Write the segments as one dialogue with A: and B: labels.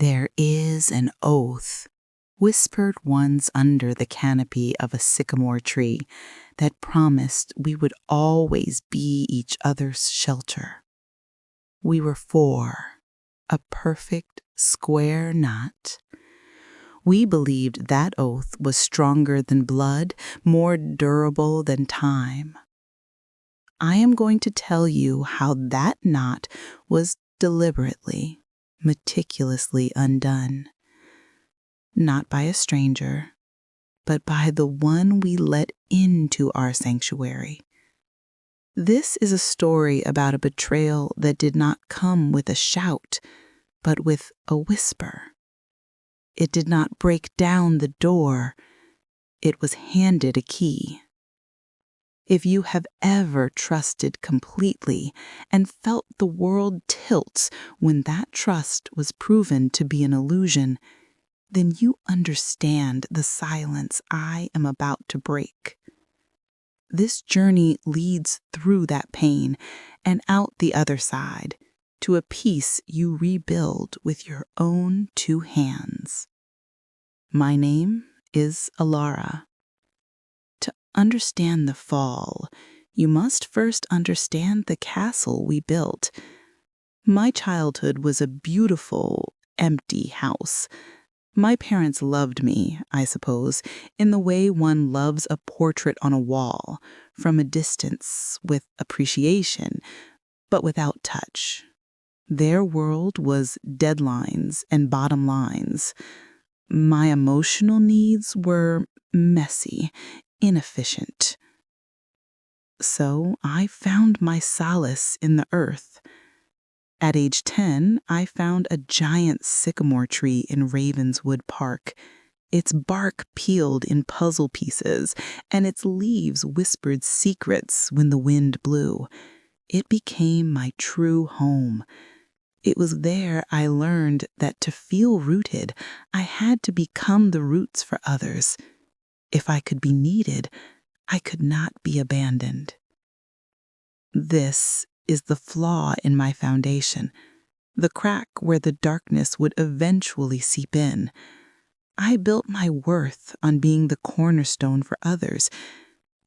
A: There is an oath, whispered once under the canopy of a sycamore tree, that promised we would always be each other's shelter. We were four, a perfect square knot. We believed that oath was stronger than blood, more durable than time. I am going to tell you how that knot was deliberately, meticulously undone. Not by a stranger, but by the one we let into our sanctuary. This is a story about a betrayal that did not come with a shout, but with a whisper. It did not break down the door. It was handed a key. If you have ever trusted completely and felt the world tilt when that trust was proven to be an illusion, then you understand the silence I am about to break. This journey leads through that pain and out the other side to a peace you rebuild with your own two hands. My name is Elara. To understand the fall, you must first understand the castle we built. My childhood was a beautiful, empty house. My parents loved me, I suppose, in the way one loves a portrait on a wall, from a distance, with appreciation, but without touch. Their world was deadlines and bottom lines. My emotional needs were messy, inefficient. So I found my solace in the earth. At age 10, I found a giant sycamore tree in Ravenswood Park. Its bark peeled in puzzle pieces, and its leaves whispered secrets when the wind blew. It became my true home. It was there I learned that to feel rooted, I had to become the roots for others. If I could be needed, I could not be abandoned. This is the flaw in my foundation, the crack where the darkness would eventually seep in. I built my worth on being the cornerstone for others,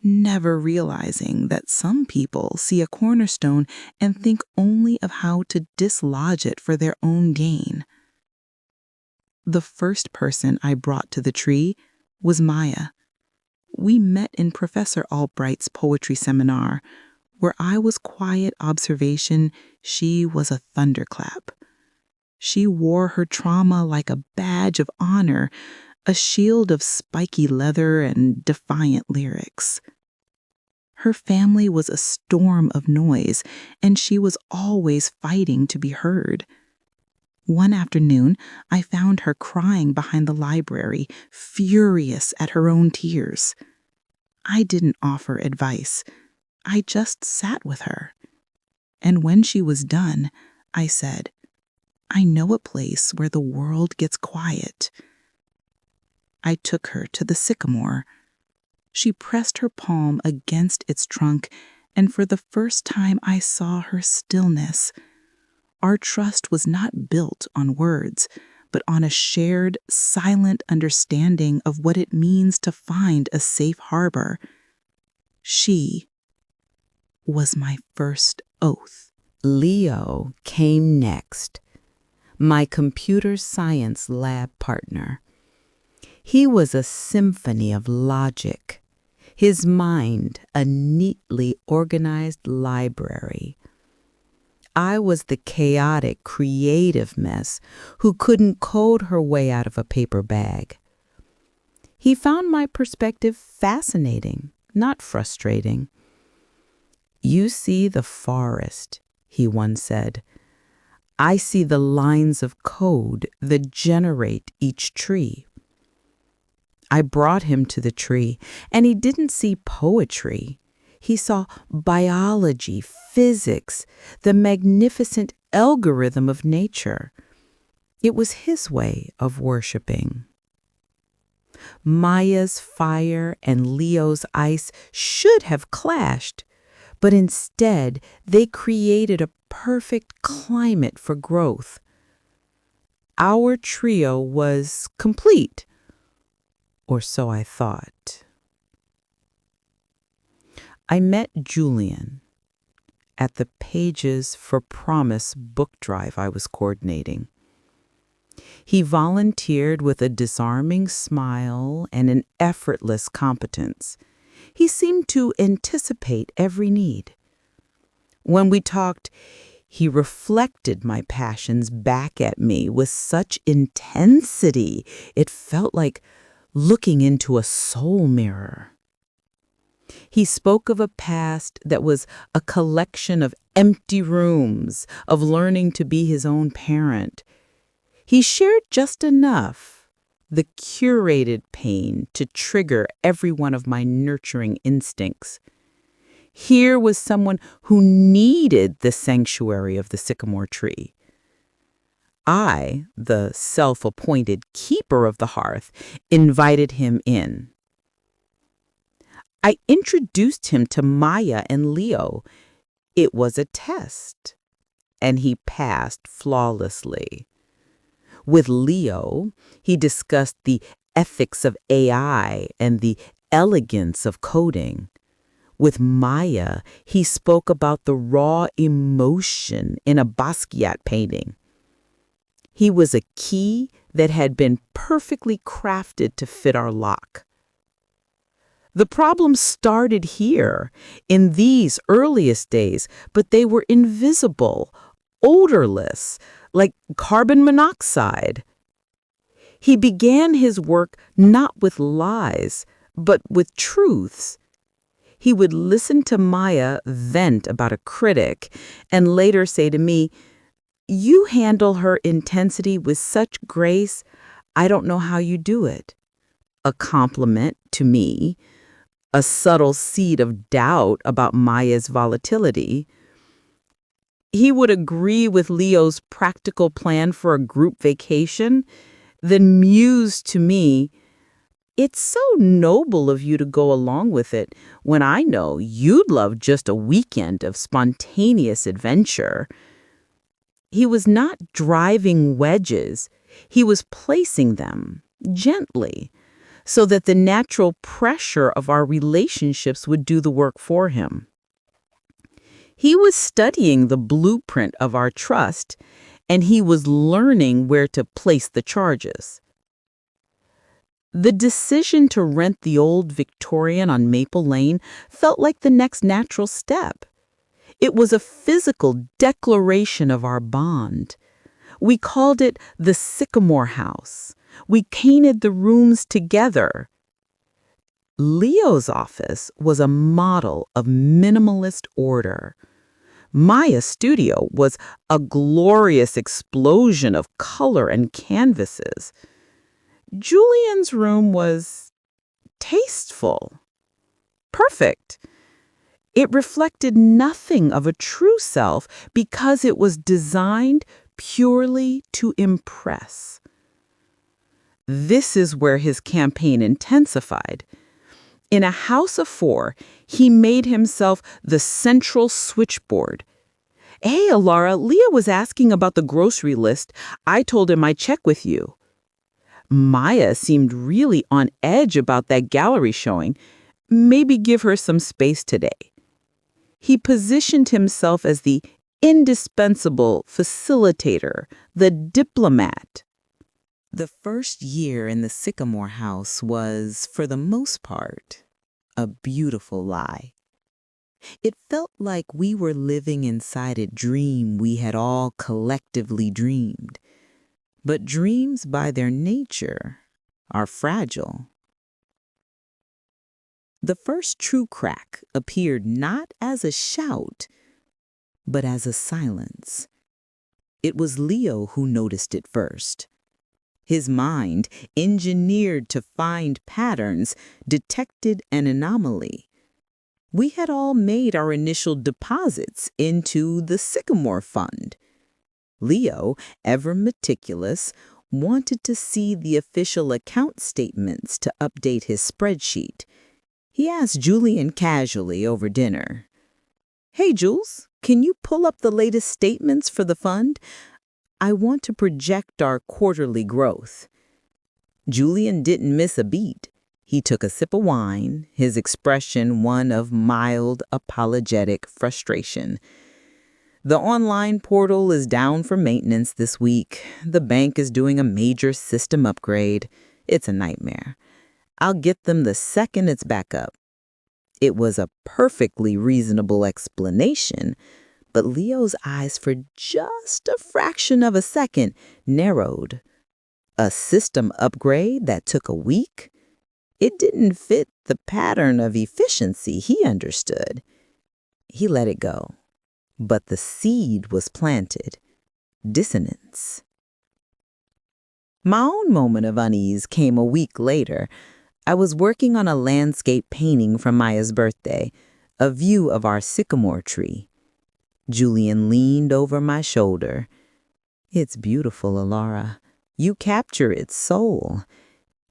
A: never realizing that some people see a cornerstone and think only of how to dislodge it for their own gain. The first person I brought to the tree was Maya. We met in Professor Albright's poetry seminar. Where I was quiet observation, she was a thunderclap. She wore her trauma like a badge of honor, a shield of spiky leather and defiant lyrics. Her family was a storm of noise, and she was always fighting to be heard. One afternoon, I found her crying behind the library, furious at her own tears. I didn't offer advice. I just sat with her. And when she was done, I said, I know a place where the world gets quiet. I took her to the sycamore. She pressed her palm against its trunk, and for the first time I saw her stillness. Our trust was not built on words, but on a shared, silent understanding of what it means to find a safe harbor. She was my first oath. Leo came next, my computer science lab partner. He was a symphony of logic, his mind a neatly organized library. I was the chaotic, creative mess who couldn't code her way out of a paper bag. He found my perspective fascinating, not frustrating. You see the forest, he once said. I see the lines of code that generate each tree. I brought him to the tree, and he didn't see poetry. He saw biology, physics, the magnificent algorithm of nature. It was his way of worshiping. Maya's fire and Leo's ice should have clashed, but instead they created a perfect climate for growth. our trio was complete, or so I thought. I met Julian at the Pages for Promise book drive I was coordinating. He volunteered with a disarming smile and an effortless competence. He seemed to anticipate every need. When we talked, he reflected my passions back at me with such intensity, it felt like looking into a soul mirror. He spoke of a past that was a collection of empty rooms, of learning to be his own parent. He shared just enough, the curated pain to trigger every one of my nurturing instincts. Here was someone who needed the sanctuary of the sycamore tree. I, the self-appointed keeper of the hearth, invited him in. I introduced him to Maya and Leo. It was a test, and he passed flawlessly. With Leo, he discussed the ethics of AI and the elegance of coding. With Maya, he spoke about the raw emotion in a Basquiat painting. He was a key that had been perfectly crafted to fit our lock. The problem started here, in these earliest days, but they were invisible, odorless, like carbon monoxide. He began his work not with lies, but with truths. He would listen to Maya vent about a critic and later say to me, "You handle her intensity with such grace, I don't know how you do it." A compliment to me, a subtle seed of doubt about Maya's volatility. He would agree with Leo's practical plan for a group vacation, then muse to me, "It's so noble of you to go along with it when I know you'd love just a weekend of spontaneous adventure." He was not driving wedges, he was placing them gently, so that the natural pressure of our relationships would do the work for him. He was studying the blueprint of our trust, and he was learning where to place the charges. The decision to rent the old Victorian on Maple Lane felt like the next natural step. It was a physical declaration of our bond. We called it the Sycamore House. We painted the rooms together. Leo's office was a model of minimalist order. Maya's studio was a glorious explosion of color and canvases. Julian's room was tasteful, perfect. It reflected nothing of a true self because it was designed purely to impress. This is where his campaign intensified. In a house of four, he made himself the central switchboard. "Hey, Elara, Leah was asking about the grocery list. I told him I'd check with you." Maya seemed really on edge about that gallery showing. Maybe give her some space today. He positioned himself as the indispensable facilitator, the diplomat. The first year in the Sycamore House was, for the most part, a beautiful lie. It felt like we were living inside a dream we had all collectively dreamed. But dreams, by their nature, are fragile. The first true crack appeared not as a shout, but as a silence. It was Leo who noticed it first. His mind, engineered to find patterns, detected an anomaly. We had all made our initial deposits into the Sycamore Fund. Leo, ever meticulous, wanted to see the official account statements to update his spreadsheet. He asked Julian casually over dinner, "Hey, Jules, can you pull up the latest statements for the fund? I want to project our quarterly growth." Julian didn't miss a beat. He took a sip of wine, his expression one of mild, apologetic frustration. "The online portal is down for maintenance this week. The bank is doing a major system upgrade. It's a nightmare. I'll get them the second it's back up." It was a perfectly reasonable explanation, but Leo's eyes for just a fraction of a second narrowed. A system upgrade that took a week? It didn't fit the pattern of efficiency he understood. He let it go. But the seed was planted. Dissonance. My own moment of unease came a week later. I was working on a landscape painting from Maya's birthday, a view of our sycamore tree. Julian leaned over my shoulder. "It's beautiful, Elara. You capture its soul.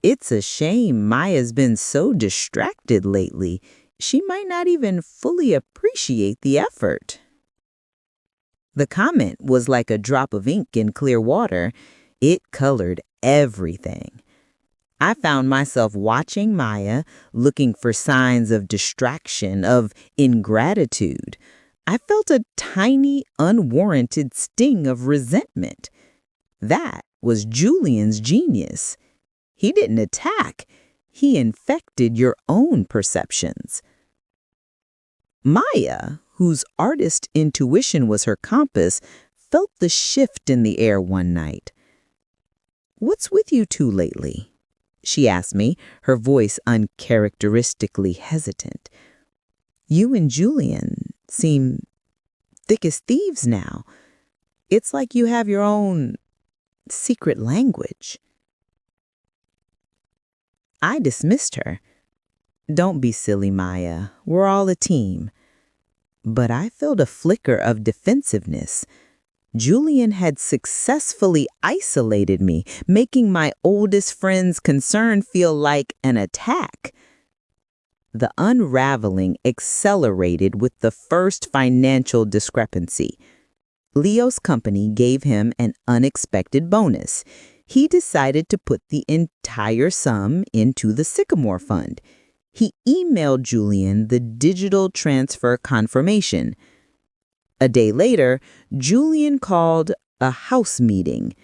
A: It's a shame Maya's been so distracted lately. She might not even fully appreciate the effort." The comment was like a drop of ink in clear water. It colored everything. I found myself watching Maya, looking for signs of distraction, of ingratitude. I felt a tiny, unwarranted sting of resentment. That was Julian's genius. He didn't attack. He infected your own perceptions. Maya, whose artist intuition was her compass, felt the shift in the air one night. "What's with you two lately?" she asked me, her voice uncharacteristically hesitant. "You and Julian seem thick as thieves now. It's like you have your own secret language." I dismissed her. "Don't be silly, Maya. We're all a team." But I felt a flicker of defensiveness. Julian had successfully isolated me, making my oldest friend's concern feel like an attack. The unraveling accelerated with the first financial discrepancy. Leo's company gave him an unexpected bonus. He decided to put the entire sum into the Sycamore Fund. He emailed Julian the digital transfer confirmation. A day later, Julian called a house meeting.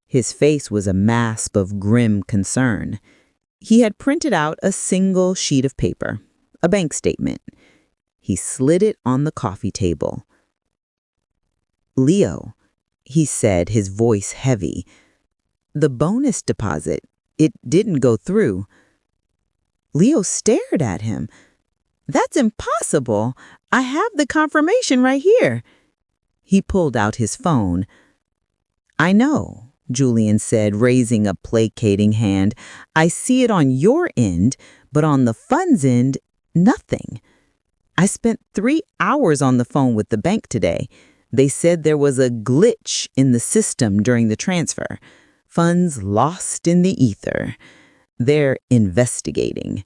A: His face was a mask of grim concern. He had printed out a single sheet of paper, a bank statement. He slid it on the coffee table. "Leo," he said, his voice heavy, "the bonus deposit, it didn't go through." Leo stared at him. "That's impossible. I have the confirmation right here." He pulled out his phone. "I know," Julian said, raising a placating hand. "I see it on your end, but on the fund's end, nothing. I spent 3 hours on the phone with the bank today. They said there was a glitch in the system during the transfer. Funds lost in the ether. They're investigating."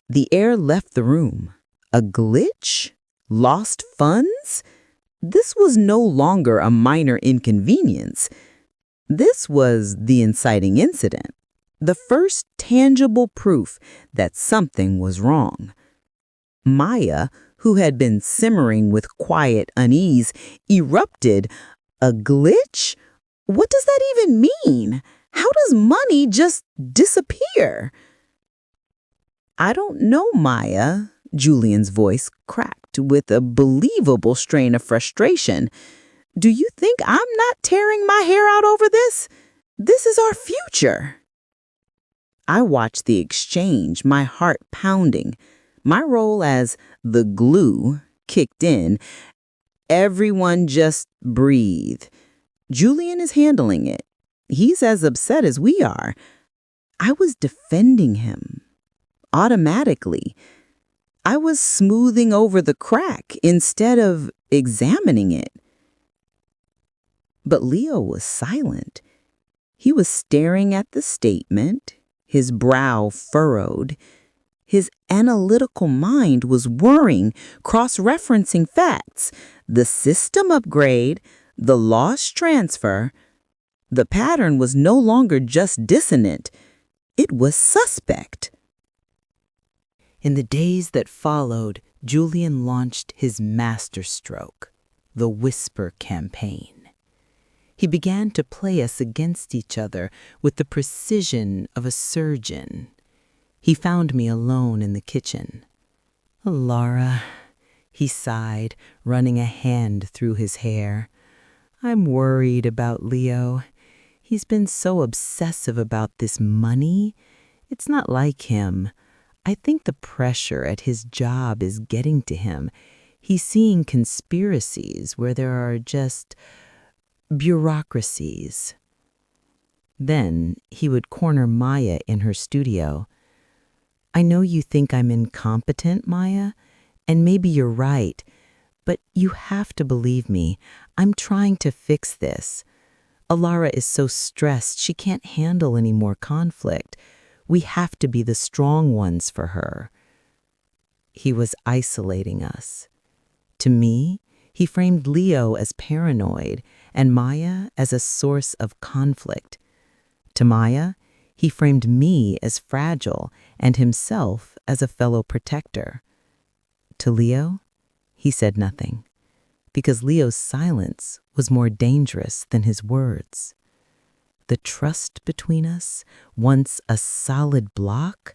A: The air left the room. A glitch? Lost funds? This was no longer a minor inconvenience. This was the inciting incident, the first tangible proof that something was wrong. Maya, who had been simmering with quiet unease, erupted. "A glitch? What does that even mean? How does money just disappear?" "I don't know, Maya." Julian's voice cracked with a believable strain of frustration. "Do you think I'm not tearing my hair out over this? This is our future." I watched the exchange, my heart pounding. My role as the glue kicked in. Everyone just breathe. Julian is handling it. He's as upset as we are. I was defending him. Automatically. I was smoothing over the crack instead of examining it. But Leo was silent. He was staring at the statement, his brow furrowed. His analytical mind was whirring, cross-referencing facts. The system upgrade, the lost transfer, The pattern was no longer just dissonant, it was suspect. In the days that followed, Julian launched his masterstroke, the Whisper campaign. He began to play us against each other with the precision of a surgeon. He found me alone in the kitchen. "Elara," he sighed, running a hand through his hair. "I'm worried about Leo. He's been so obsessive about this money. It's not like him. I think the pressure at his job is getting to him. He's seeing conspiracies where there are just bureaucracies." Then he would corner Maya in her studio. "I know you think I'm incompetent, Maya, and maybe you're right, but you have to believe me. I'm trying to fix this. Elara is so stressed she can't handle any more conflict. We have to be the strong ones for her." He was isolating us. To me, he framed Leo as paranoid and Maya as a source of conflict. To Maya, he framed me as fragile and himself as a fellow protector. To Leo, he said nothing, because Leo's silence was more dangerous than his words. The trust between us, once a solid block,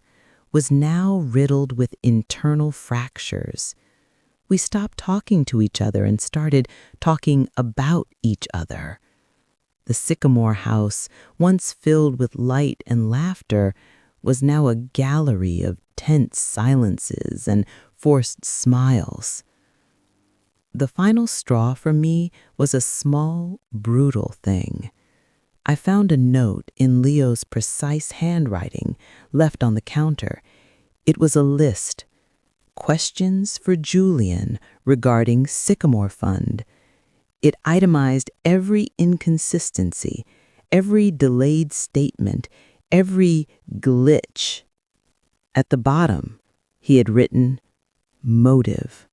A: was now riddled with internal fractures. We stopped talking to each other and started talking about each other. The Sycamore house, once filled with light and laughter, was now a gallery of tense silences and forced smiles. The final straw for me was a small, brutal thing. I found a note in Leo's precise handwriting left on the counter. It was a list. Questions for Julian regarding Sycamore Fund. It itemized every inconsistency, every delayed statement, every glitch. At the bottom, he had written, "Motive."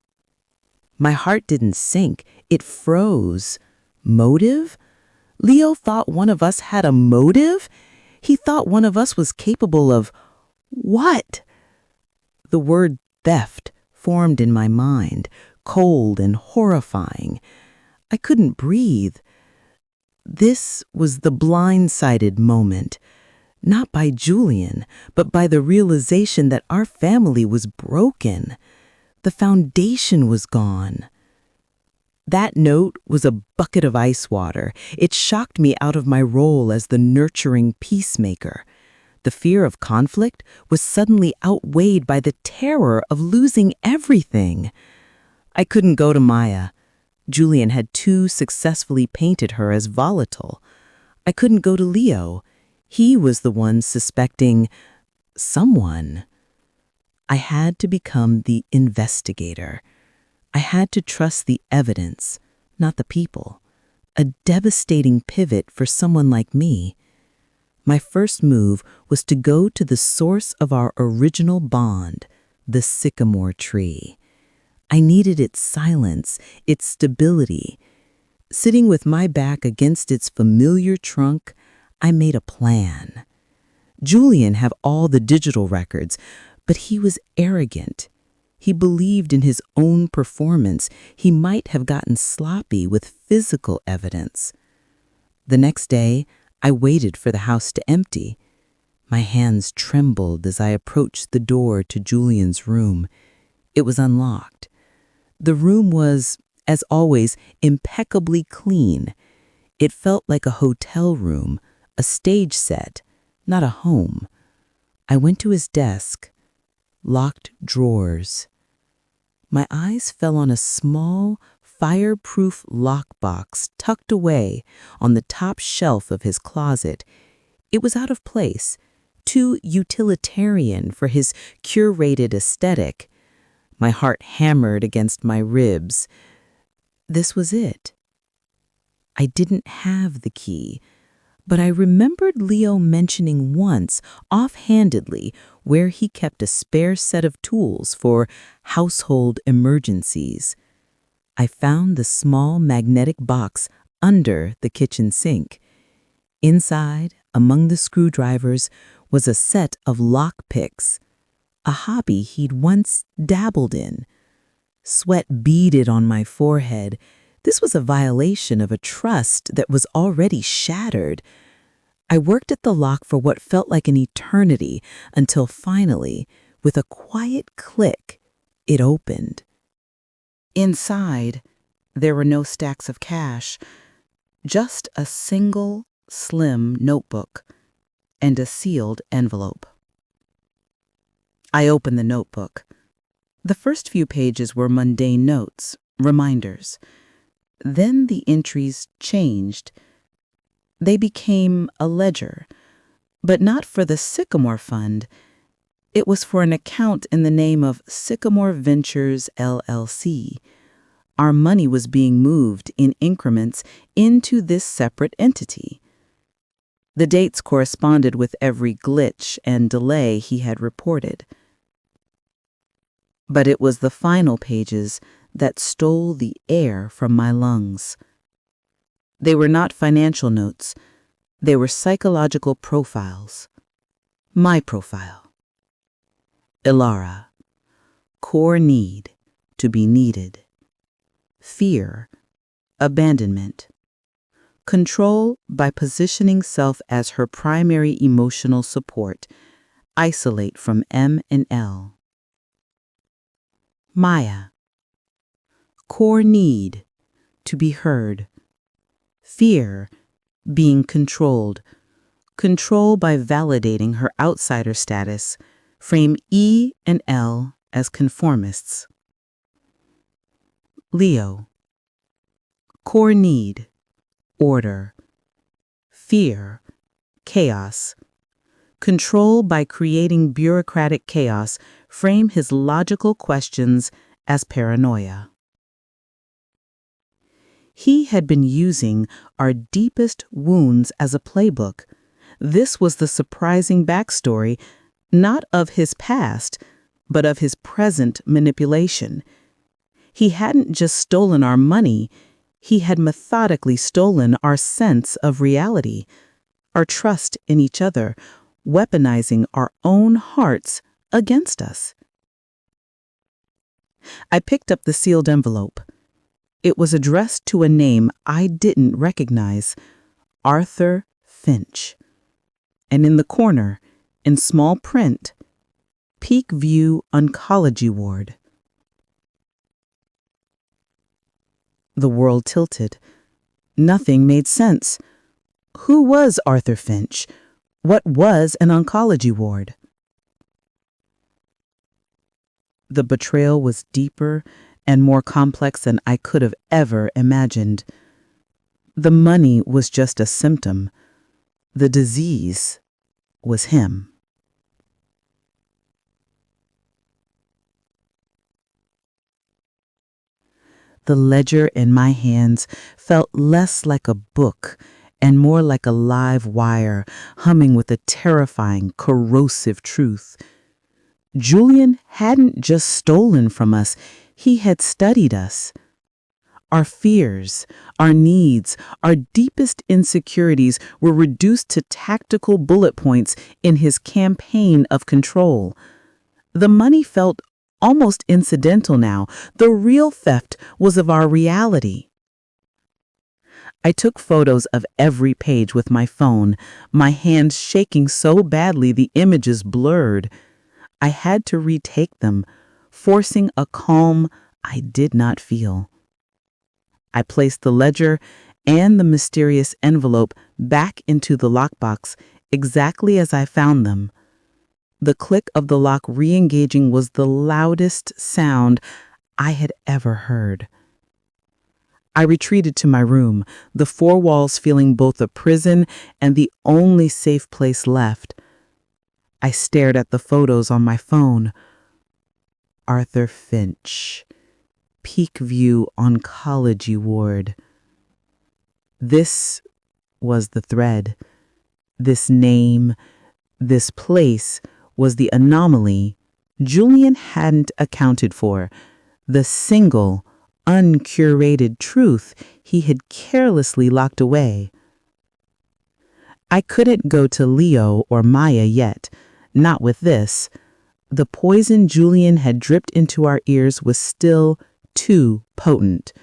A: My heart didn't sink, it froze. Motive? Leo thought one of us had a motive? He thought one of us was capable of what? The word theft formed in my mind, cold and horrifying. I couldn't breathe. This was the blindsided moment, not by Julian, but by the realization that our family was broken. The foundation was gone. That note was a bucket of ice water. It shocked me out of my role as the nurturing peacemaker. The fear of conflict was suddenly outweighed by the terror of losing everything. I couldn't go to Maya. Julian had too successfully painted her as volatile. I couldn't go to Leo. He was the one suspecting someone. I had to become the investigator. I had to trust the evidence, not the people. A devastating pivot for someone like me. My first move was to go to the source of our original bond, the sycamore tree. I needed its silence, its stability. Sitting with my back against its familiar trunk, I made a plan. Julian had all the digital records, but he was arrogant. He believed in his own performance. He might have gotten sloppy with physical evidence. The next day, I waited for the house to empty. My hands trembled as I approached the door to Julian's room. It was unlocked. The room was, as always, impeccably clean. It felt like a hotel room, a stage set, not a home. I went to his desk, locked drawers. My eyes fell on a small, fireproof lockbox tucked away on the top shelf of his closet. It was out of place, too utilitarian for his curated aesthetic. My heart hammered against my ribs. This was it. I didn't have the key, but I remembered Leo mentioning once, offhandedly, where he kept a spare set of tools for household emergencies. I found the small magnetic box under the kitchen sink.
B: Inside, among the screwdrivers, was a set of lock picks, a hobby he'd once dabbled in. Sweat beaded on my forehead. This was a violation of a trust that was already shattered. I worked at the lock for what felt like an eternity until finally, with a quiet click, it opened.
A: Inside, there were no stacks of cash, just a single slim notebook and a sealed envelope. I opened the notebook. The first few pages were mundane notes, reminders. Then the entries changed. They became a ledger, but not for the Sycamore Fund. It was for an account in the name of Sycamore Ventures, LLC. Our money was being moved in increments into this separate entity. The dates corresponded with every glitch and delay he had reported. But it was the final pages that stole the air from my lungs. They were not financial notes. They were psychological profiles. My profile. Elara. Core need, to be needed. Fear, abandonment. Control by positioning self as her primary emotional support. Isolate from M and L. Maya. Core need, to be heard. Fear, being controlled. Control by validating her outsider status. Frame E and L as conformists. Leo. Core need, order. Fear, chaos. Control by creating bureaucratic chaos. Frame his logical questions as paranoia. He had been using our deepest wounds as a playbook. This was the surprising backstory, not of his past, but of his present manipulation. He hadn't just stolen our money, he had methodically stolen our sense of reality, our trust in each other, weaponizing our own hearts against us. I picked up the sealed envelope. It was addressed to a name I didn't recognize, Arthur Finch. And in the corner, in small print, Peak View Oncology Ward. The world tilted. Nothing made sense. Who was Arthur Finch? What was an oncology ward? The betrayal was deeper and more complex than I could have ever imagined. The money was just a symptom. The disease was him. The ledger in my hands felt less like a book and more like a live wire humming with a terrifying, corrosive truth. Julian hadn't just stolen from us, he had studied us. Our fears, our needs, our deepest insecurities were reduced to tactical bullet points in his campaign of control. The money felt almost incidental now. The real theft was of our reality. I took photos of every page with my phone, my hands shaking so badly the images blurred. I had to retake them, forcing a calm I did not feel. I placed the ledger and the mysterious envelope back into the lockbox exactly as I found them. The click of the lock re-engaging was the loudest sound I had ever heard. I retreated to my room, the four walls feeling both a prison and the only safe place left. I stared at the photos on my phone. Arthur Finch, Peak View Oncology Ward. This was the thread. This name, this place was the anomaly Julian hadn't accounted for, the single, uncurated truth he had carelessly locked away. I couldn't go to Leo or Maya yet, not with this. The poison Julian had dripped into our ears was still too potent.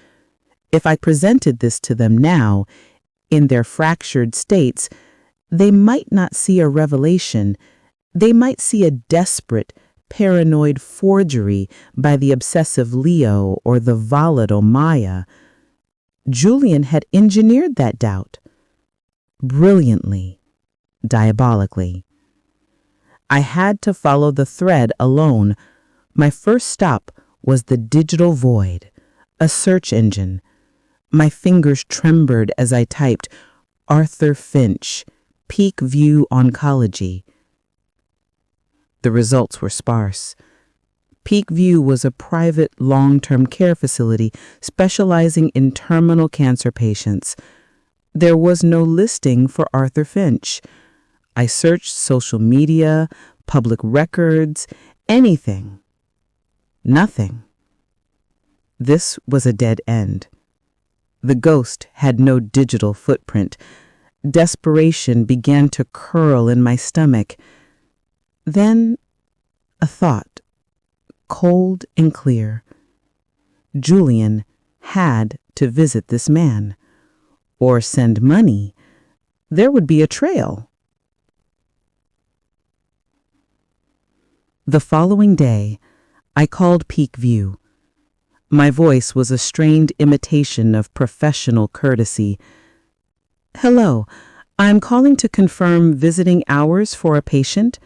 A: If I presented this to them now, in their fractured states, they might not see a revelation. They might see a desperate, paranoid forgery by the obsessive Leo or the volatile Maya. Julian had engineered that doubt. Brilliantly, diabolically. I had to follow the thread alone. My first stop was the digital void, a search engine. My fingers trembled as I typed Arthur Finch, Peak View Oncology. The results were sparse. Peak View was a private long-term care facility specializing in terminal cancer patients. There was no listing for Arthur Finch. I searched social media, public records, anything. Nothing. This was a dead end. The ghost had no digital footprint. Desperation began to curl in my stomach. Then a thought, cold and clear. Julian had to visit this man, or send money. There would be a trail. The following day, I called Peak View. My voice was a strained imitation of professional courtesy. Hello, I'm calling to confirm visiting hours for a patient,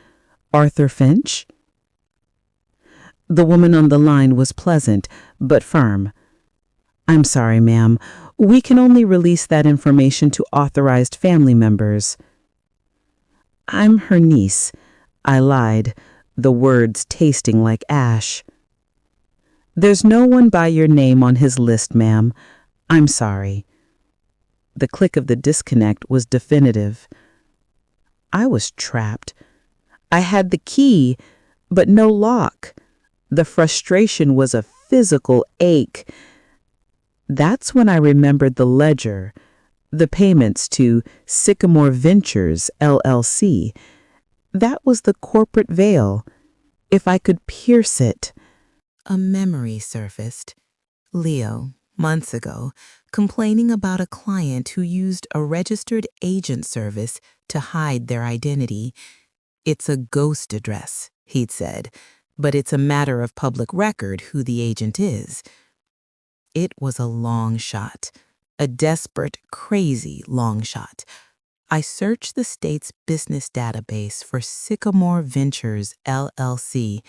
A: Arthur Finch. The woman on the line was pleasant, but firm. I'm sorry, ma'am. We can only release that information to authorized family members. I'm her niece, I lied, the words tasting like ash. There's no one by your name on his list, ma'am. I'm sorry. The click of the disconnect was definitive. I was trapped. I had the key, but no lock. The frustration was a physical ache. That's when I remembered the ledger, the payments to Sycamore Ventures, LLC. That was the corporate veil. If I could pierce it. A memory surfaced. Leo, months ago, complaining about a client who used a registered agent service to hide their identity. It's a ghost address, he'd said, but it's a matter of public record who the agent is. It was a long shot, a desperate, crazy long shot. I searched the state's business database for Sycamore Ventures, LLC.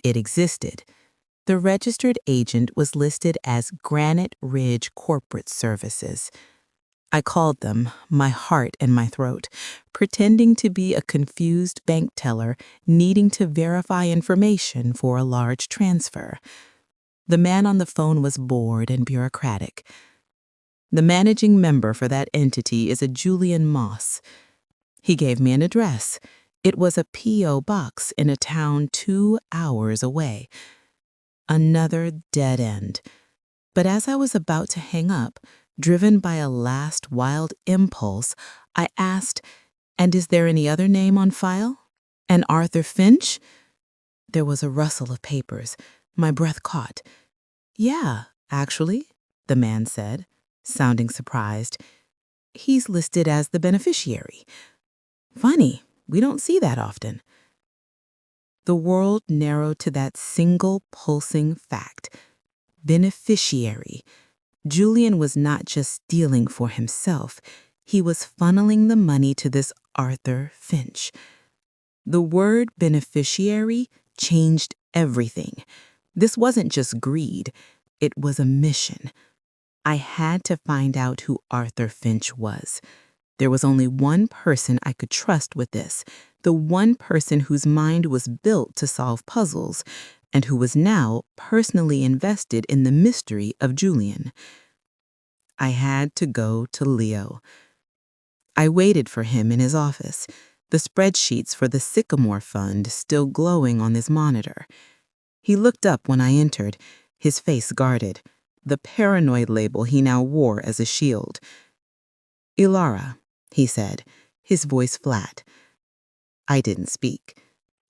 A: It existed. The registered agent was listed as Granite Ridge Corporate Services. I called them, my heart in my throat, pretending to be a confused bank teller needing to verify information for a large transfer. The man on the phone was bored and bureaucratic. The managing member for that entity is a Julian Moss. He gave me an address. It was a P.O. box in a town 2 hours away. Another dead end. But as I was about to hang up, driven by a last wild impulse, I asked, "And is there any other name on file? An Arthur Finch?" There was a rustle of papers. My breath caught. "Yeah, actually," the man said, sounding surprised. "He's listed as the beneficiary. Funny, we don't see that often." The world narrowed to that single pulsing fact. Beneficiary. Julian was not just stealing for himself. He was funneling the money to this Arthur Finch. The word beneficiary changed everything. This wasn't just greed. It was a mission. I had to find out who Arthur Finch was. There was only one person I could trust with this, the one person whose mind was built to solve puzzles, and who was now personally invested in the mystery of Julian. I had to go to Leo. I waited for him in his office, the spreadsheets for the Sycamore Fund still glowing on his monitor. He looked up when I entered, his face guarded, the paranoid label he now wore as a shield. "Elara," he said, his voice flat. I didn't speak.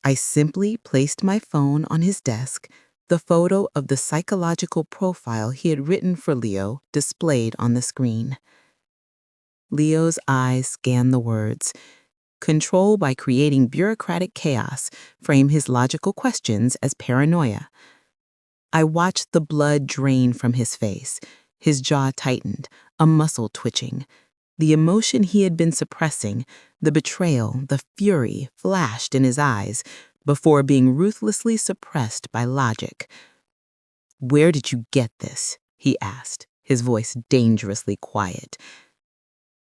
A: I simply placed my phone on his desk, the photo of the psychological profile he had written for Leo displayed on the screen. Leo's eyes scanned the words. Control by creating bureaucratic chaos frame his logical questions as paranoia. I watched the blood drain from his face, his jaw tightened, a muscle twitching. The emotion he had been suppressing, the betrayal, the fury, flashed in his eyes before being ruthlessly suppressed by logic. "Where did you get this?" he asked, his voice dangerously quiet.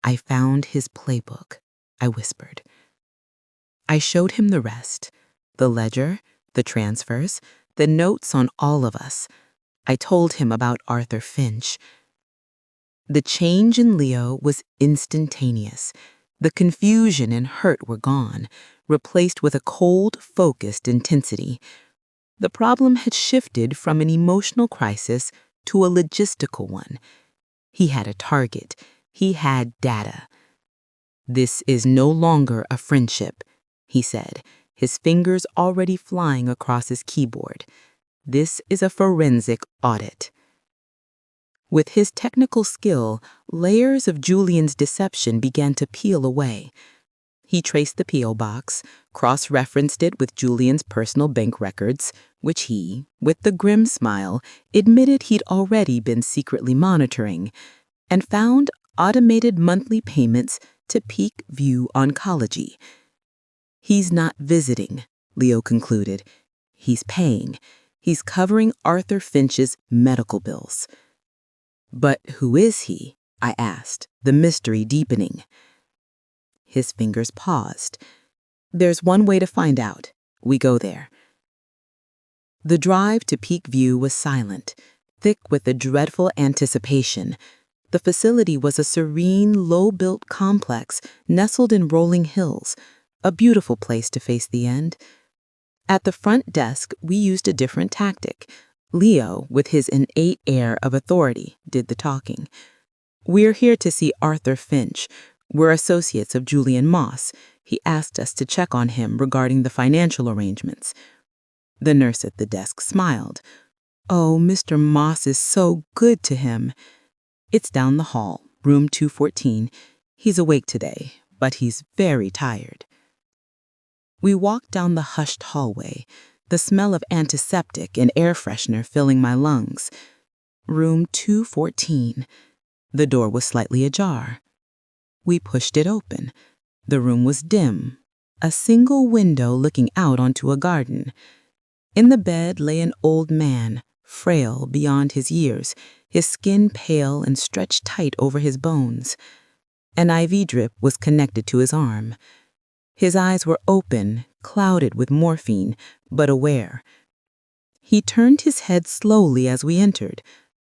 A: "I found his playbook," I whispered. I showed him the rest, the ledger, the transfers, the notes on all of us. I told him about Arthur Finch. The change in Leo was instantaneous. The confusion and hurt were gone, replaced with a cold, focused intensity. The problem had shifted from an emotional crisis to a logistical one. He had a target. He had data. "This is no longer a friendship," he said, his fingers already flying across his keyboard. "This is a forensic audit." With his technical skill, layers of Julian's deception began to peel away. He traced the P.O. box, cross-referenced it with Julian's personal bank records, which he, with the grim smile, admitted he'd already been secretly monitoring, and found automated monthly payments to Peak View Oncology. "He's not visiting," Leo concluded. "He's paying. He's covering Arthur Finch's medical bills." "But who is he?" I asked, the mystery deepening. His fingers paused. "There's one way to find out. We go there." The drive to Peak View was silent, thick with a dreadful anticipation. The facility was a serene, low-built complex nestled in rolling hills, a beautiful place to face the end. At the front desk, we used a different tactic. Leo, with his innate air of authority, did the talking. "We're here to see Arthur Finch. We're associates of Julian Moss. He asked us to check on him regarding the financial arrangements." The nurse at the desk smiled. "Oh, Mr. Moss is so good to him." "It's down the hall, room 214. He's awake today, but he's very tired." We walked down the hushed hallway, the smell of antiseptic and air freshener filling my lungs. Room 214. The door was slightly ajar. We pushed it open. The room was dim, a single window looking out onto a garden. In the bed lay an old man, frail beyond his years, his skin pale and stretched tight over his bones. An IV drip was connected to his arm. His eyes were open, clouded with morphine, but aware. He turned his head slowly as we entered.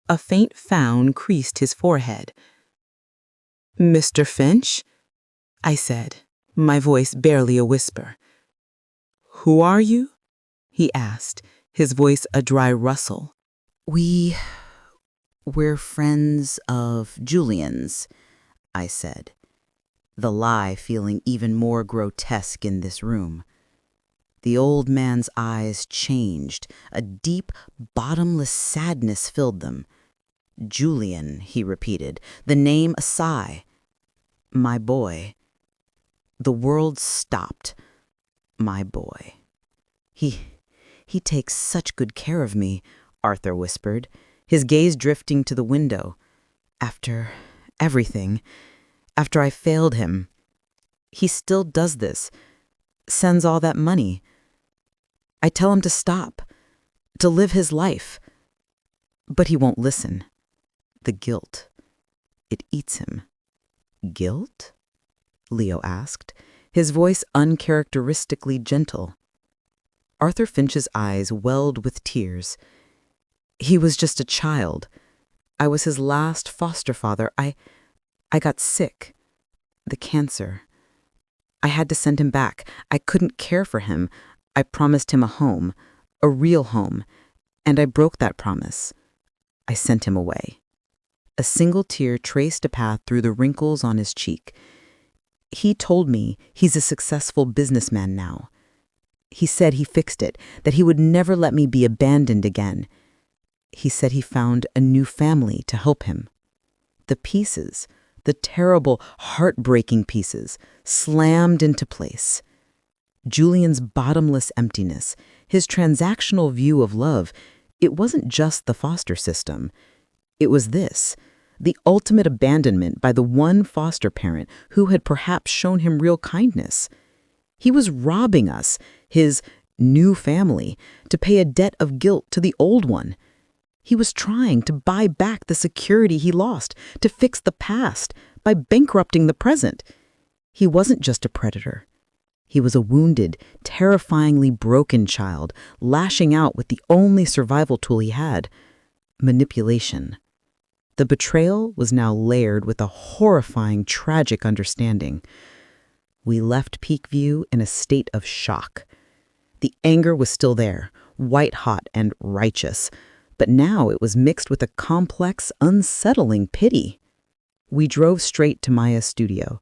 A: A faint frown creased his forehead. "Mr. Finch?" I said, my voice barely a whisper. "Who are you?" he asked, his voice a dry rustle.
B: We're friends of Julian's," I said, the lie feeling even more grotesque in this room. The old man's eyes changed. A deep, bottomless sadness filled them. "Julian," he repeated, the name a sigh. "My boy." The world stopped. "My boy. He takes such good care of me," Arthur whispered, his gaze drifting to the window. "After everything, after I failed him, he still does this, sends all that money. I tell him to stop, to live his life, but he won't listen. The guilt, it eats him." "Guilt?" Leo asked, his voice uncharacteristically gentle. Arthur Finch's eyes welled with tears. "He was just a child. I was his last foster father. I got sick. The cancer. I had to send him back. I couldn't care for him. I promised him a home, a real home, and I broke that promise. I sent him away." A single tear traced a path through the wrinkles on his cheek. He told me he's a successful businessman now. He said he fixed it, that he would never let me be abandoned again. He said he found a new family to help him. The pieces, the terrible, heartbreaking pieces, slammed into place. Julian's bottomless emptiness, his transactional view of love, it wasn't just the foster system. It was this, the ultimate abandonment by the one foster parent who had perhaps shown him real kindness. He was robbing us, his new family, to pay a debt of guilt to the old one. He was trying to buy back the security he lost, to fix the past by bankrupting the present. He wasn't just a predator. He was a wounded, terrifyingly broken child, lashing out with the only survival tool he had, manipulation. The betrayal was now layered with a horrifying, tragic understanding. We left Peakview in a state of shock. The anger was still there, white-hot and righteous, but now it was mixed with a complex, unsettling pity. We drove straight to Maya's studio.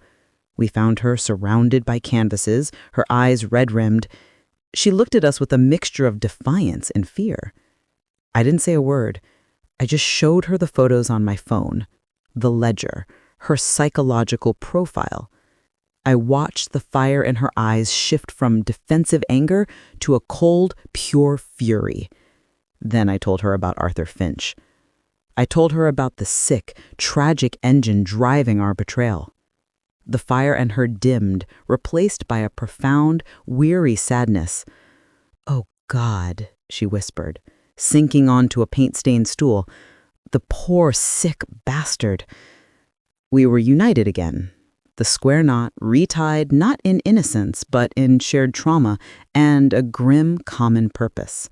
B: We found her surrounded by canvases, her eyes red-rimmed. She looked at us with a mixture of defiance and fear. I didn't say a word. I just showed her the photos on my phone, the ledger, her psychological profile. I watched the fire in her eyes shift from defensive anger to a cold, pure fury. Then I told her about Arthur Finch. I told her about the sick, tragic engine driving our betrayal. The fire in her dimmed, replaced by a profound, weary sadness. "Oh, God," she whispered, sinking onto a paint-stained stool. "The poor, sick bastard." We were united again. The square knot retied not in innocence, but in shared trauma and a grim common purpose.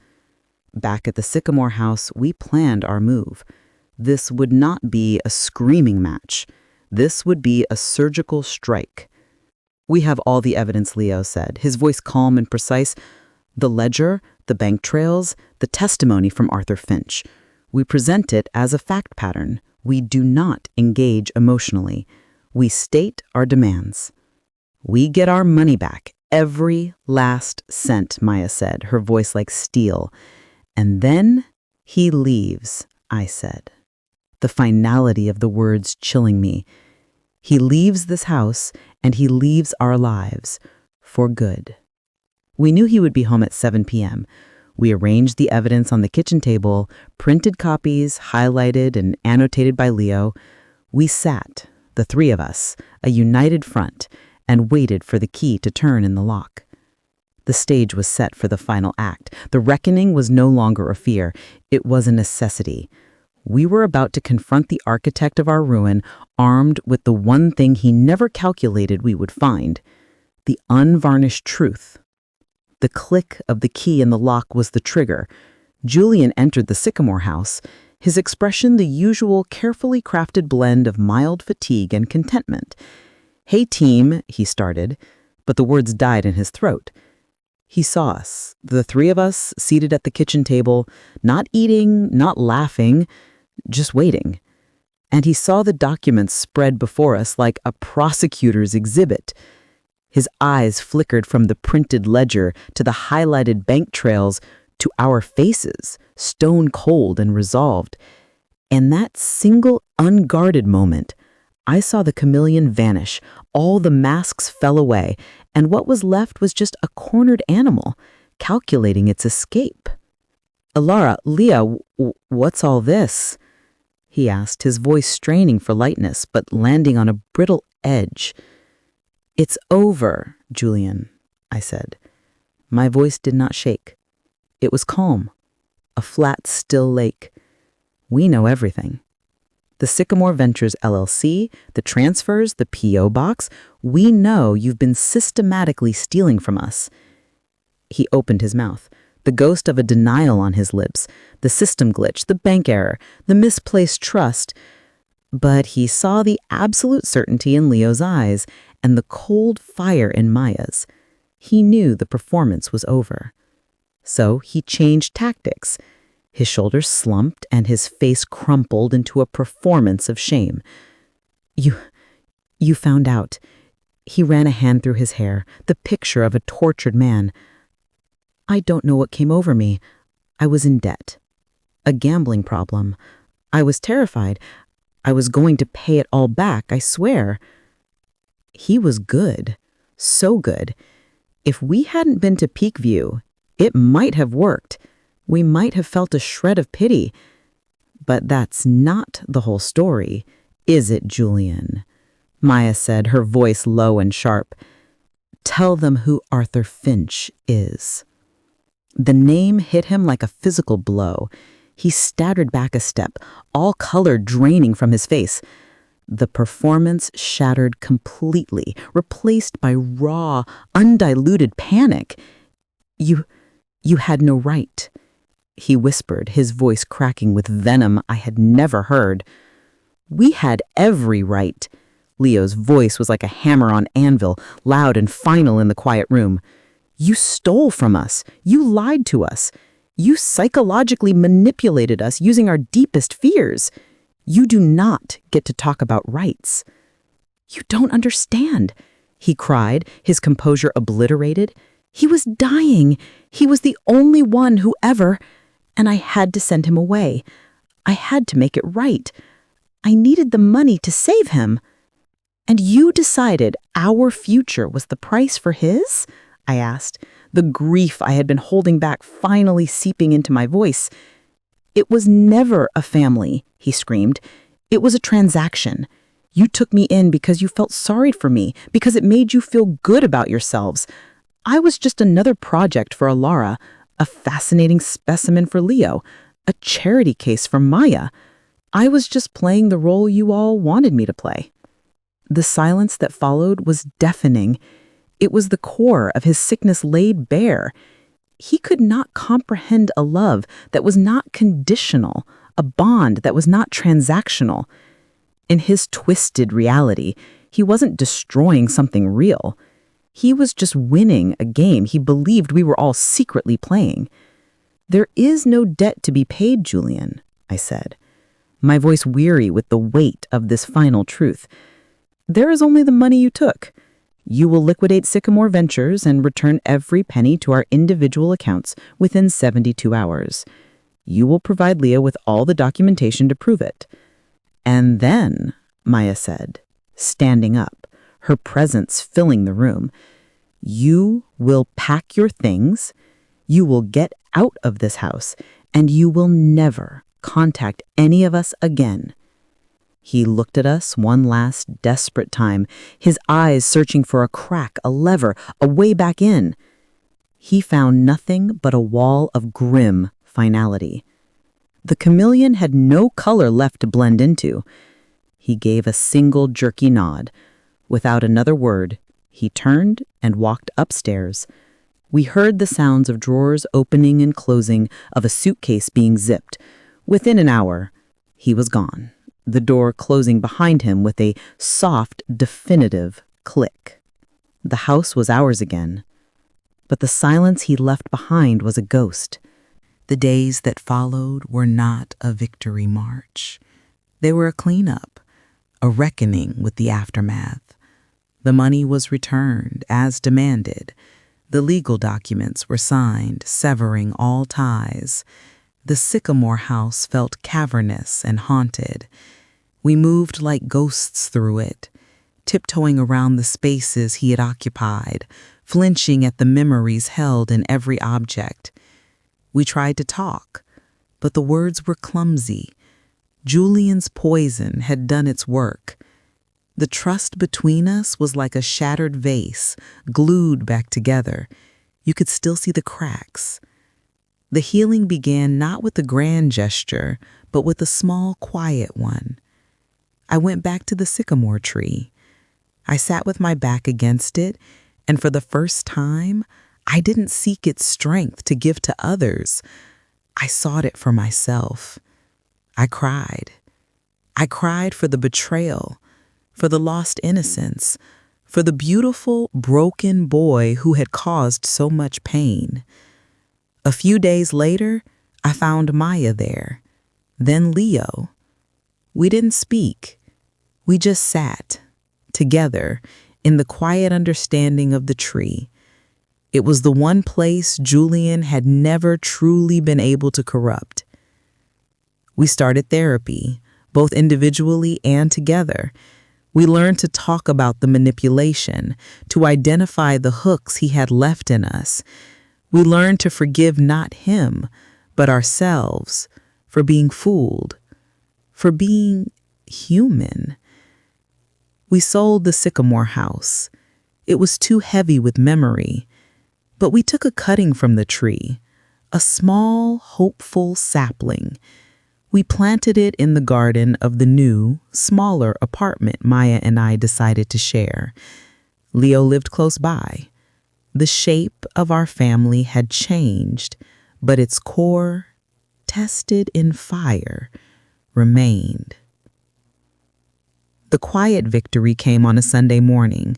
B: Back at the Sycamore house, we planned our move. This would not be a screaming match. This would be a surgical strike. "We have all the evidence," Leo said, his voice calm and precise. "The ledger, the bank trails, the testimony from Arthur Finch. We present it as a fact pattern. We do not engage emotionally. We state our demands. We get our money back, every last cent," Maya said, her voice like steel. "And then he leaves," I said, the finality of the words chilling me. "He leaves this house, and he leaves our lives for good." We knew he would be home at 7 p.m. We arranged the evidence on the kitchen table, printed copies, highlighted and annotated by Leo. We sat, the three of us, a united front, and waited for the key to turn in the lock. The stage was set for the final act. The reckoning was no longer a fear. It was a necessity. We were about to confront the architect of our ruin, armed with the one thing he never calculated we would find, the unvarnished truth. The click of the key in the lock was the trigger. Julian entered the Sycamore house, his expression the usual carefully crafted blend of mild fatigue and contentment. "Hey, team," he started, but the words died in his throat. He saw us, the three of us seated at the kitchen table, not eating, not laughing, just waiting. And he saw the documents spread before us like a prosecutor's exhibit. His eyes flickered from the printed ledger to the highlighted bank trails to our faces, stone cold and resolved. In that single unguarded moment, I saw the chameleon vanish, all the masks fell away, and what was left was just a cornered animal, calculating its escape. "Elara, Leah, what's all this?" he asked, his voice straining for lightness, but landing on a brittle edge. "It's over, Julian," I said. My voice did not shake. It was calm, a flat, still lake. "We know everything. The Sycamore Ventures LLC, the transfers, the P.O. box, we know you've been systematically stealing from us." He opened his mouth, the ghost of a denial on his lips, the system glitch, the bank error, the misplaced trust. But he saw the absolute certainty in Leo's eyes and the cold fire in Maya's. He knew the performance was over. So he changed tactics. His shoulders slumped and his face crumpled into a performance of shame. You found out. He ran a hand through his hair, the picture of a tortured man. I don't know what came over me. I was in debt. A gambling problem. I was terrified. I was going to pay it all back, I swear. He was good. So good. If we hadn't been to Peakview, it might have worked. We might have felt a shred of pity. But that's not the whole story, is it, Julian? Maya said, her voice low and sharp. Tell them who Arthur Finch is. The name hit him like a physical blow. He staggered back a step, all color draining from his face. The performance shattered completely, replaced by raw, undiluted panic. You had no right, he whispered, his voice cracking with venom I had never heard. We had every right. Leo's voice was like a hammer on anvil, loud and final in the quiet room. You stole from us. You lied to us. You psychologically manipulated us using our deepest fears. You do not get to talk about rights. You don't understand, he cried, his composure obliterated. He was dying. He was the only one who ever, and I had to send him away. I had to make it right. I needed the money to save him. And you decided our future was the price for his? I asked, the grief I had been holding back finally seeping into my voice. It was never a family, he screamed. It was a transaction. You took me in because you felt sorry for me, because it made you feel good about yourselves. I was just another project for Elara, a fascinating specimen for Leo, a charity case for Maya. I was just playing the role you all wanted me to play. The silence that followed was deafening. It was the core of his sickness laid bare. He could not comprehend a love that was not conditional, a bond that was not transactional. In his twisted reality, he wasn't destroying something real. He was just winning a game he believed we were all secretly playing. There is no debt to be paid, Julian, I said, my voice weary with the weight of this final truth. There is only the money you took. You will liquidate Sycamore Ventures and return every penny to our individual accounts within 72 hours. You will provide Leah with all the documentation to prove it. And then, Maya said, standing up, her presence filling the room, you will pack your things, you will get out of this house, and you will never contact any of us again. He looked at us one last desperate time, his eyes searching for a crack, a lever, a way back in. He found nothing but a wall of grim finality. The chameleon had no color left to blend into. He gave a single jerky nod. Without another word, he turned and walked upstairs. We heard the sounds of drawers opening and closing, of a suitcase being zipped. Within an hour, he was gone, the door closing behind him with a soft, definitive click. The house was ours again, but the silence he left behind was a ghost.
A: The days that followed were not a victory march. They were a cleanup, a reckoning with the aftermath. The money was returned as demanded. The legal documents were signed, severing all ties. The Sycamore house felt cavernous and haunted. We moved like ghosts through it, tiptoeing around the spaces he had occupied, flinching at the memories held in every object. We tried to talk, but the words were clumsy. Julian's poison had done its work. The trust between us was like a shattered vase, glued back together. You could still see the cracks. The healing began not with a grand gesture, but with a small, quiet one. I went back to the sycamore tree. I sat with my back against it, and for the first time, I didn't seek its strength to give to others. I sought it for myself. I cried. I cried for the betrayal, for the lost innocence, for the beautiful, broken boy who had caused so much pain. A few days later, I found Maya there, then Leo. We didn't speak. We just sat, together,
B: in the quiet understanding of the tree. It was the one place Julian had never truly been able to corrupt. We started therapy, both individually and together. We learned to talk about the manipulation, to identify the hooks he had left in us. We learned to forgive not him, but ourselves, for being fooled, for being human. We sold the sycamore house. It was too heavy with memory, but we took a cutting from the tree, a small, hopeful sapling. We planted it in the garden of the new, smaller apartment Maya and I decided to share. Leo lived close by. The shape of our family had changed, but its core, tested in fire, remained. The quiet victory came on a Sunday morning.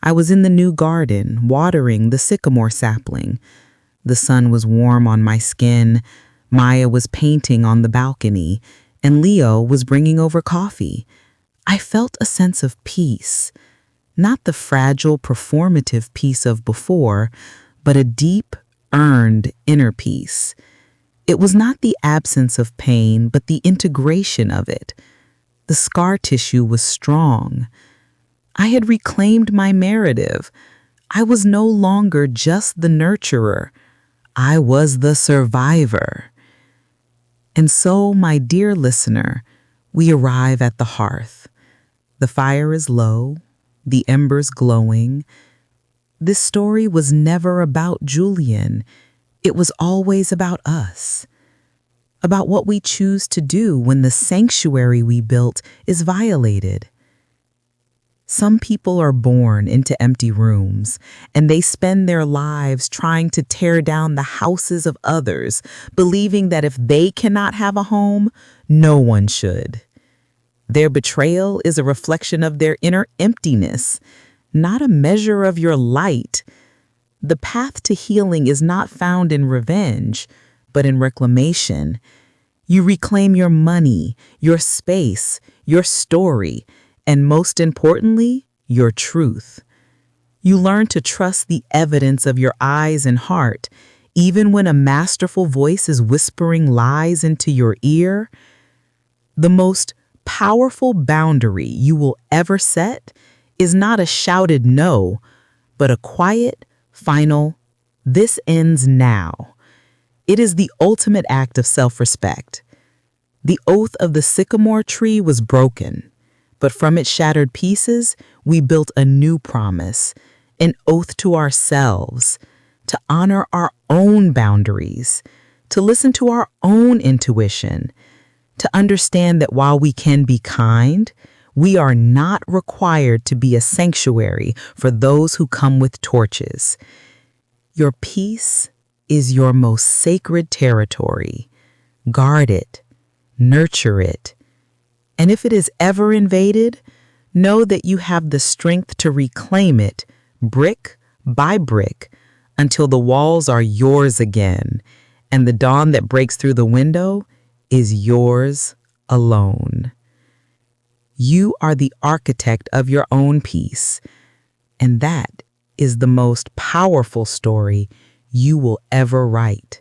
B: I was in the new garden, watering the sycamore sapling. The sun was warm on my skin. Maya was painting on the balcony, and Leo was bringing over coffee. I felt a sense of peace, not the fragile, performative peace of before, but a deep, earned inner peace. It was not the absence of pain, but the integration of it. The scar tissue was strong. I had reclaimed my narrative. I was no longer just the nurturer. I was the survivor. And so, my dear listener, we arrive at the hearth. The fire is low, the embers glowing. This story was never about Julian. It was always about us. About what we choose to do when the sanctuary we built is violated. Some people are born into empty rooms, and they spend their lives trying to tear down the houses of others, believing that if they cannot have a home, no one should. Their betrayal is a reflection of their inner emptiness, not a measure of your light. The path to healing is not found in revenge, but in reclamation. You reclaim your money, your space, your story, and most importantly, your truth. You learn to trust the evidence of your eyes and heart, even when a masterful voice is whispering lies into your ear. The most powerful boundary you will ever set is not a shouted no, but a quiet, final, "This ends now." It is the ultimate act of self-respect. The oath of the sycamore tree was broken, but from its shattered pieces, we built a new promise, an oath to ourselves, to honor our own boundaries, to listen to our own intuition, to understand that while we can be kind, we are not required to be a sanctuary for those who come with torches. Your peace is your most sacred territory. Guard it, nurture it, and if it is ever invaded, know that you have the strength to reclaim it brick by brick until the walls are yours again, and the dawn that breaks through the window is yours alone. You are the architect of your own peace, and that is the most powerful story you will ever write.